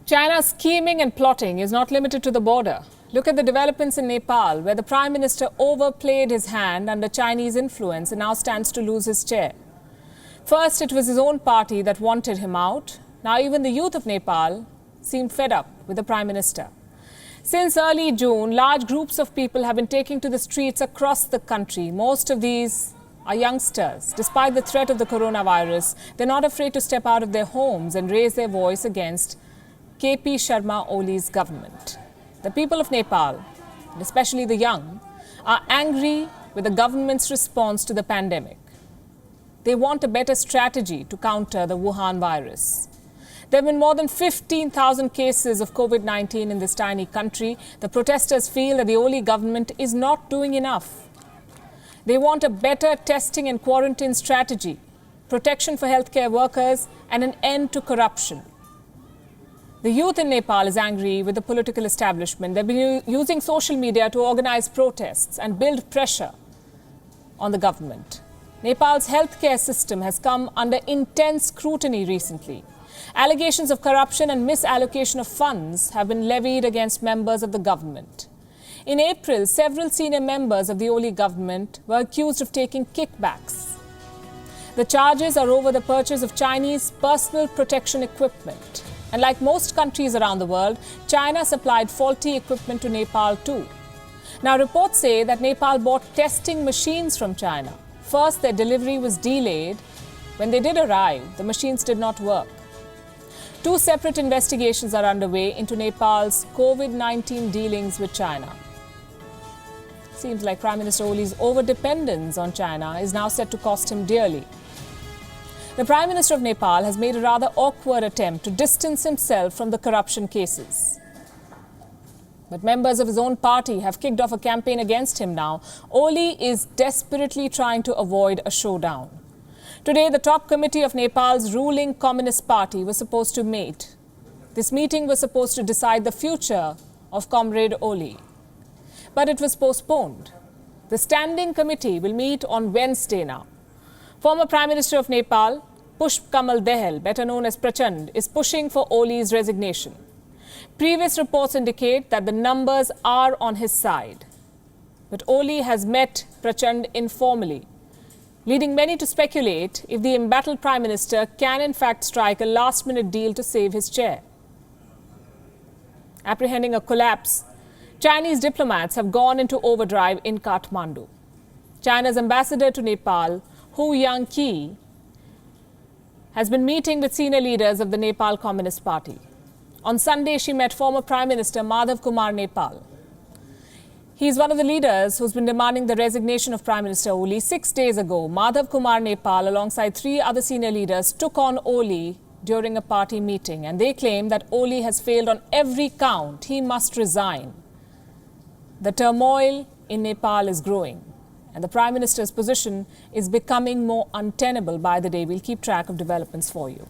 China's scheming and plotting is not limited to the border. Look at the developments in Nepal, where the Prime Minister overplayed his hand under Chinese influence and now stands to lose his chair. First, it was his own party that wanted him out. Now even the youth of Nepal seem fed up with the Prime Minister. Since early June, large groups of people have been taking to the streets across the country. Most of these are youngsters. Despite the threat of the coronavirus, they're not afraid to step out of their homes and raise their voice against KP Sharma Oli's government. The people of Nepal, and especially the young, are angry with the government's response to the pandemic. They want a better strategy to counter the Wuhan virus. There have been more than 15,000 cases of COVID-19 in this tiny country. The protesters feel that the Oli government is not doing enough. They want a better testing and quarantine strategy, protection for healthcare workers, and an end to corruption. The youth in Nepal is angry with the political establishment. They've been using social media to organize protests and build pressure on the government. Nepal's healthcare system has come under intense scrutiny recently. Allegations of corruption and misallocation of funds have been levied against members of the government. In April, several senior members of the Oli government were accused of taking kickbacks. The charges are over the purchase of Chinese personal protection equipment. And like most countries around the world, China supplied faulty equipment to Nepal too. Now, reports say that Nepal bought testing machines from China. First, their delivery was delayed. When they did arrive, the machines did not work. Two separate investigations are underway into Nepal's COVID-19 dealings with China. Seems like Prime Minister Oli's overdependence on China is now set to cost him dearly. The Prime Minister of Nepal has made a rather awkward attempt to distance himself from the corruption cases. But members of his own party have kicked off a campaign against him now. Oli is desperately trying to avoid a showdown. Today, the top committee of Nepal's ruling Communist Party was supposed to meet. This meeting was supposed to decide the future of Comrade Oli. But it was postponed. The standing committee will meet on Wednesday now. Former Prime Minister of Nepal, Pushp Kamal Dahal, better known as Prachand, is pushing for Oli's resignation. Previous reports indicate that the numbers are on his side. But Oli has met Prachand informally, leading many to speculate if the embattled Prime Minister can in fact strike a last-minute deal to save his chair. Apprehending a collapse, Chinese diplomats have gone into overdrive in Kathmandu. China's ambassador to Nepal, Hu Yang-ki, has been meeting with senior leaders of the Nepal Communist Party. On Sunday, she met former Prime Minister Madhav Kumar Nepal. He is one of the leaders who's been demanding the resignation of Prime Minister Oli. 6 days ago, Madhav Kumar Nepal, alongside 3 other senior leaders, took on Oli during a party meeting, and they claim that Oli has failed on every count. He must resign. The turmoil in Nepal is growing, and the Prime Minister's position is becoming more untenable by the day. We'll keep track of developments for you.